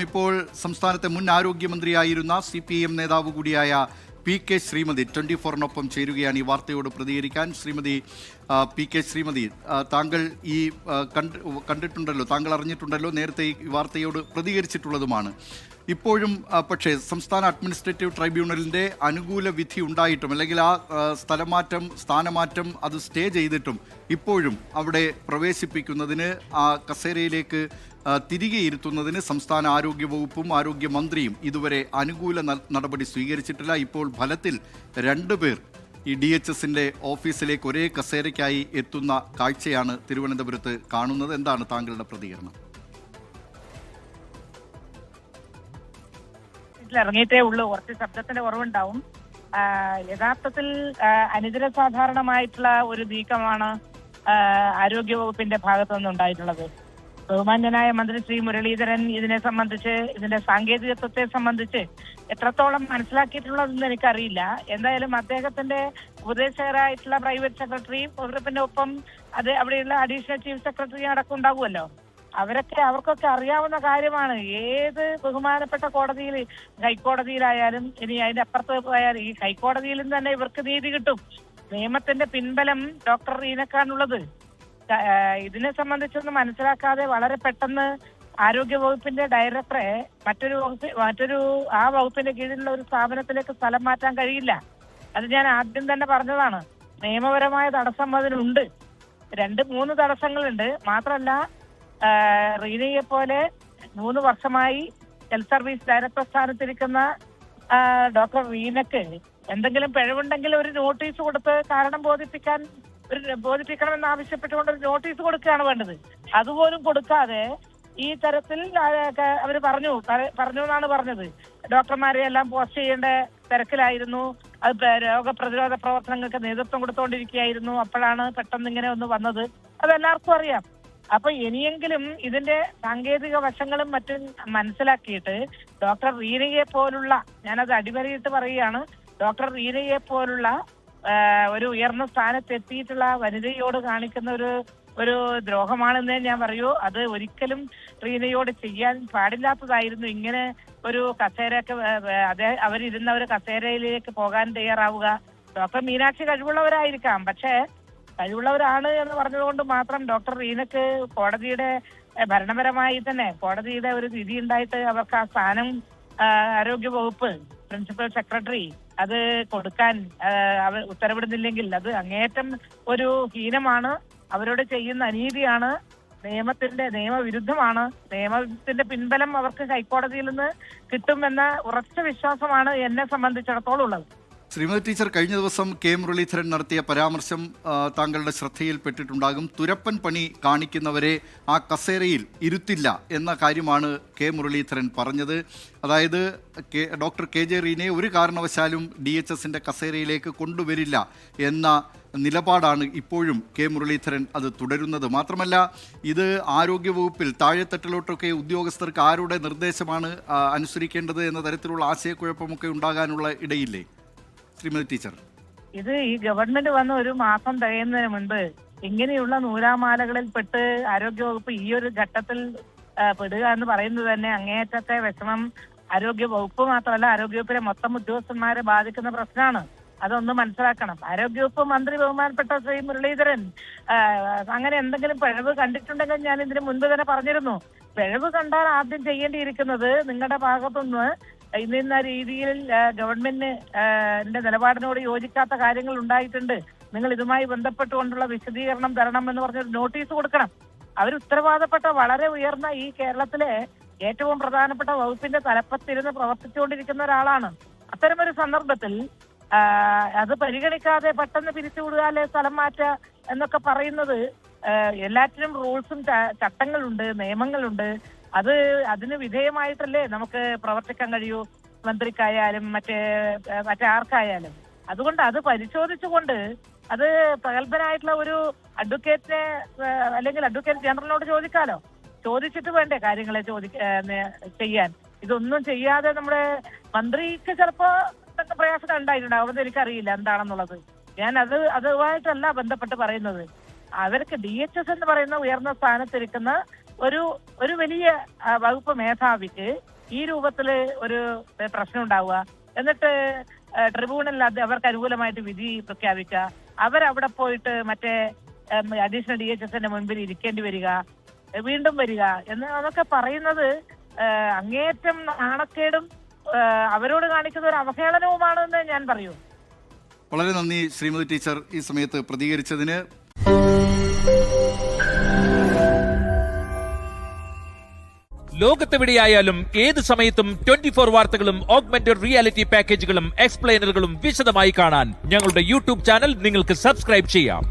ഇപ്പോൾ സംസ്ഥാനത്തെ മുൻ ആരോഗ്യമന്ത്രിയായിരുന്ന CPIM നേതാവ് കൂടിയായ PK ശ്രീമതി 24-നൊപ്പം ചേരുകയാണ് ഈ വാർത്തയോട് പ്രതികരിക്കാൻ. ശ്രീമതി PK ശ്രീമതി, താങ്കൾ ഈ കണ്ടിട്ടുണ്ടല്ലോ, താങ്കൾ അറിഞ്ഞിട്ടുണ്ടല്ലോ, നേരത്തെ ഈ വാർത്തയോട് പ്രതികരിച്ചിട്ടുള്ളതുമാണ്. ഇപ്പോഴും പക്ഷേ സംസ്ഥാന അഡ്മിനിസ്ട്രേറ്റീവ് ട്രൈബ്യൂണലിൻ്റെ അനുകൂല വിധി ഉണ്ടായിട്ടും, അല്ലെങ്കിൽ ആ സ്ഥാനമാറ്റം അത് സ്റ്റേ ചെയ്തിട്ടും ഇപ്പോഴും അവിടെ പ്രവേശിപ്പിക്കുന്നതിന്, ആ കസേരയിലേക്ക് തിരികെ ഇരുത്തുന്നതിന് സംസ്ഥാന ആരോഗ്യ വകുപ്പും ആരോഗ്യമന്ത്രിയും ഇതുവരെ അനുകൂല നടപടി സ്വീകരിച്ചിട്ടില്ല. ഇപ്പോൾ ഫലത്തിൽ 2 പേർ ഈ DHSന്റെ ഓഫീസിലേക്ക് ഒരേ കസേരയ്ക്കായി എത്തുന്ന കാഴ്ചയാണ് തിരുവനന്തപുരത്ത് കാണുന്നത്. എന്താണ് താങ്കളുടെ പ്രതികരണം? ഇറങ്ങിയിട്ടേ ഉള്ളൂ, കുറച്ച് ശബ്ദത്തിന്റെ കുറവുണ്ടാവും. യഥാർത്ഥത്തിൽ അനിതര സാധാരണമായിട്ടുള്ള ഒരു നീക്കമാണ് ആരോഗ്യ വകുപ്പിന്റെ ഭാഗത്തു നിന്നുണ്ടായിട്ടുള്ളത്. ബഹുമാന്യനായ മന്ത്രി ശ്രീ മുരളീധരൻ ഇതിനെ സംബന്ധിച്ച്, ഇതിന്റെ സാങ്കേതികത്വത്തെ സംബന്ധിച്ച് എത്രത്തോളം മനസ്സിലാക്കിയിട്ടുള്ളതെന്ന് എനിക്കറിയില്ല. എന്തായാലും അദ്ദേഹത്തിന്റെ ഉപദേശകരായിട്ടുള്ള പ്രൈവറ്റ് സെക്രട്ടറിയും പിന്നെ ഒപ്പം അവിടെയുള്ള അഡീഷണൽ ചീഫ് സെക്രട്ടറിയും അടക്കം ഉണ്ടാകുമല്ലോ. അവർക്കൊക്കെ അറിയാവുന്ന കാര്യമാണ്. ഏത് ബഹുമാനപ്പെട്ട കോടതിയിൽ, ഹൈക്കോടതിയിലായാലും ഇനി അതിന്റെ അപ്പുറത്ത് പോയാലും, ഈ ഹൈക്കോടതിയിലും തന്നെ ഇവർക്ക് നീതി കിട്ടും. നിയമത്തിന്റെ പിൻബലം ഡോക്ടർ റീനക്കാണുള്ളത്. ഇതിനെ സംബന്ധിച്ചൊന്നും മനസ്സിലാക്കാതെ വളരെ പെട്ടെന്ന് ആരോഗ്യ വകുപ്പിന്റെ ഡയറക്ടറെ മറ്റൊരു ആ വകുപ്പിന്റെ കീഴിലുള്ള ഒരു സ്ഥാപനത്തിലേക്ക് സ്ഥലം മാറ്റാൻ കഴിയില്ല. അത് ഞാൻ ആദ്യം തന്നെ പറഞ്ഞതാണ്. നിയമപരമായ തടസ്സം അതിനുണ്ട്. 2-3 തടസ്സങ്ങളുണ്ട്. മാത്രമല്ല, റീനയെ പോലെ 3 വർഷമായി ഹെൽത്ത് സർവീസ് ഡയറക്ടർ സ്ഥാനത്തിരിക്കുന്ന ഡോക്ടർ റീനക്ക് എന്തെങ്കിലും പിഴവുണ്ടെങ്കിൽ ഒരു നോട്ടീസ് കൊടുത്ത് കാരണം ബോധിപ്പിക്കണമെന്ന് ആവശ്യപ്പെട്ടുകൊണ്ട് ഒരു നോട്ടീസ് കൊടുക്കുകയാണ് വേണ്ടത്. അതുപോലും കൊടുക്കാതെ ഈ തരത്തിൽ അവര് പറഞ്ഞു എന്നാണ് പറഞ്ഞത്. ഡോക്ടർമാരെ എല്ലാം പോസ്റ്റ് ചെയ്യേണ്ട തിരക്കിലായിരുന്നു. അത് രോഗപ്രതിരോധ പ്രവർത്തനങ്ങൾക്ക് നേതൃത്വം കൊടുത്തുകൊണ്ടിരിക്കുകയായിരുന്നു. അപ്പോഴാണ് പെട്ടെന്ന് ഇങ്ങനെ ഒന്ന് വന്നത്. അതെല്ലാവർക്കും അറിയാം. അപ്പൊ ഇനിയെങ്കിലും ഇതിന്റെ സാങ്കേതിക വശങ്ങളും മറ്റും മനസ്സിലാക്കിയിട്ട് ഡോക്ടർ റീനയെ പോലുള്ള, ഞാനത് അടിവരയിട്ട് പറയുകയാണ്, ഡോക്ടർ റീനയെ പോലുള്ള ഒരു ഉയർന്ന സ്ഥാനത്ത് എത്തിയിട്ടുള്ള വനിതയോട് കാണിക്കുന്ന ഒരു ദ്രോഹമാണെന്നേ ഞാൻ പറയൂ. അത് ഒരിക്കലും റീനയോട് ചെയ്യാൻ പാടില്ലാത്തതായിരുന്നു. ഇങ്ങനെ ഒരു കസേരയൊക്കെ അവരിരുന്ന ഒരു കസേരയിലേക്ക് പോകാൻ തയ്യാറാവുക. ഡോക്ടർ മീനാക്ഷി കഴിവുള്ളവരായിരിക്കാം, പക്ഷേ കഴിവുള്ളവരാണ് എന്ന് പറഞ്ഞതുകൊണ്ട് മാത്രം ഡോക്ടർ റീനക്ക് കോടതിയുടെ ഭരണപരമായി തന്നെ കോടതിയുടെ ഒരു വിധി ഉണ്ടായിട്ട് അവർക്ക് ആ സ്ഥാനം ആരോഗ്യ വകുപ്പ് പ്രിൻസിപ്പൽ സെക്രട്ടറി അത് കൊടുക്കാൻ ഉത്തരവിടുന്നില്ലെങ്കിൽ അത് അങ്ങേയറ്റം ഒരു ഹീനമാണ്. അവരോട് ചെയ്യുന്ന അനീതിയാണ്. നിയമവിരുദ്ധമാണ്. നിയമത്തിന്റെ പിൻബലം അവർക്ക് ഹൈക്കോടതിയിൽ നിന്ന് കിട്ടുമെന്ന ഉറച്ച വിശ്വാസമാണ് എന്നെ സംബന്ധിച്ചിടത്തോളം ഉള്ളത്. ശ്രീമതി ടീച്ചർ, കഴിഞ്ഞ ദിവസം K മുരളീധരൻ നടത്തിയ പരാമർശം താങ്കളുടെ ശ്രദ്ധയിൽപ്പെട്ടിട്ടുണ്ടാകും. തുരപ്പൻ പണി കാണിക്കുന്നവരെ ആ കസേരയിൽ ഇരുത്തില്ല എന്ന കാര്യമാണ് K മുരളീധരൻ പറഞ്ഞത്. അതായത് ഡോക്ടർ KJ റീനയെ ഒരു കാരണവശാലും DHSന്റെ കസേരയിലേക്ക് കൊണ്ടുവരില്ല എന്ന നിലപാടാണ് ഇപ്പോഴും K മുരളീധരൻ അത് തുടരുന്നത്. മാത്രമല്ല, ഇത് ആരോഗ്യവകുപ്പിൽ താഴെത്തട്ടിലോട്ടൊക്കെ ഉദ്യോഗസ്ഥർക്ക് ആരുടെ നിർദ്ദേശമാണ് അനുസരിക്കേണ്ടത് എന്ന തരത്തിലുള്ള ആശയക്കുഴപ്പമൊക്കെ ഉണ്ടാകാനുള്ള ഇടയില്ലേ ശ്രീമതി ടീച്ചർ? ഇത് ഈ ഗവൺമെന്റ് വന്ന് 1 മാസം തികയുന്നതിന് മുൻപ് ഇങ്ങനെയുള്ള നൂലാമാലകളിൽ പെട്ട് ആരോഗ്യവകുപ്പ് ഈ ഒരു ഘട്ടത്തിൽ പെടുക എന്ന് പറയുന്നത് തന്നെ അങ്ങേയറ്റത്തെ വിഷമം ആരോഗ്യ വകുപ്പ് മാത്രമല്ല, ആരോഗ്യവകുപ്പിലെ മൊത്തം ഉദ്യോഗസ്ഥന്മാരെ ബാധിക്കുന്ന പ്രശ്നമാണ്. അതൊന്ന് മനസ്സിലാക്കണം. ആരോഗ്യവകുപ്പ് മന്ത്രി ബഹുമാനപ്പെട്ട ശ്രീ മുരളീധരൻ അങ്ങനെ എന്തെങ്കിലും പിഴവ് കണ്ടിട്ടുണ്ടെങ്കിൽ ഞാൻ ഇതിന് മുൻപ് തന്നെ പറഞ്ഞിരുന്നു. പിഴവ് കണ്ടാൽ ആദ്യം ചെയ്യേണ്ടിയിരിക്കുന്നത്, നിങ്ങളുടെ ഭാഗത്തുനിന്ന് ഇന്ന രീതിയിൽ ഗവൺമെന്റിന്റെ നിലപാടിനോട് യോജിക്കാത്ത കാര്യങ്ങൾ ഉണ്ടായിട്ടുണ്ട്, നിങ്ങൾ ഇതുമായി ബന്ധപ്പെട്ടുകൊണ്ടുള്ള വിശദീകരണം തരണം എന്ന് പറഞ്ഞൊരു നോട്ടീസ് കൊടുക്കണം. അവർ ഉത്തരവാദപ്പെട്ട വളരെ ഉയർന്ന ഈ കേരളത്തിലെ ഏറ്റവും പ്രധാനപ്പെട്ട വകുപ്പിന്റെ തലപ്പത്തിരുന്ന് പ്രവർത്തിച്ചുകൊണ്ടിരിക്കുന്ന ഒരാളാണ്. അത്തരമൊരു സന്ദർഭത്തിൽ അത് പരിഗണിക്കാതെ പെട്ടെന്ന് പിരിച്ചുവിടുക, അല്ലെ സ്ഥലം മാറ്റുക എന്നൊക്കെ പറയുന്നത്, എല്ലാറ്റിനും റൂൾസും ചട്ടങ്ങളുണ്ട്, നിയമങ്ങളുണ്ട്. അതിന് വിധേയമായിട്ടല്ലേ നമുക്ക് പ്രവർത്തിക്കാൻ കഴിയൂ, മന്ത്രിക്കായാലും മറ്റാർക്കായാലും. അതുകൊണ്ട് അത് പരിശോധിച്ചുകൊണ്ട് അത് പ്രഗത്ഭനായിട്ടുള്ള ഒരു അഡ്വക്കേറ്റിനെ അല്ലെങ്കിൽ അഡ്വക്കേറ്റ് ജനറലിനോട് ചോദിച്ചിട്ട് വേണ്ടേ കാര്യങ്ങളെ ചെയ്യാൻ. ഇതൊന്നും ചെയ്യാതെ നമ്മുടെ മന്ത്രിക്ക് ചിലപ്പോ പ്രയാസം ഉണ്ടായിട്ടുണ്ടാവും. അതൊന്നും എനിക്കറിയില്ല എന്താണെന്നുള്ളത്. ഞാൻ അതുമായിട്ടല്ല ബന്ധപ്പെട്ട് പറയുന്നത്. അവർക്ക് DHS എന്ന് പറയുന്ന ഉയർന്ന സ്ഥാനത്തിരിക്കുന്ന ഒരു വലിയ വകുപ്പ് മേധാവിക്ക് ഈ രൂപത്തില് ഒരു പ്രശ്നം ഉണ്ടാവുക, എന്നിട്ട് ട്രിബ്യൂണലിൽ അവർക്ക് അനുകൂലമായിട്ട് വിധി പ്രഖ്യാപിക്കുക, അവരവിടെ പോയിട്ട് മറ്റേ അഡീഷണൽ DHSന്റെ മുൻപിൽ ഇരിക്കേണ്ടി വരിക, വീണ്ടും വരിക എന്ന് അതൊക്കെ പറയുന്നത് അങ്ങേയറ്റം നാണക്കേടും അവരോട് കാണിക്കുന്ന ഒരു അവഹേളനവുമാണെന്ന് ഞാൻ പറയൂ. വളരെ നന്ദി ശ്രീമതി ടീച്ചർ ഈ സമയത്ത് പ്രതികരിച്ചതിന്. ലോകത്തെവിടെയായാലും ഏത് സമയത്തും 24 വാർത്തകളും ഓഗ്മെന്റഡ് റിയാലിറ്റി പാക്കേജുകളും എക്സ്പ്ലെയിനറുകളും വിശദമായി കാണാൻ ഞങ്ങളുടെ യൂട്യൂബ് ചാനൽ നിങ്ങൾക്ക് സബ്സ്ക്രൈബ് ചെയ്യാം.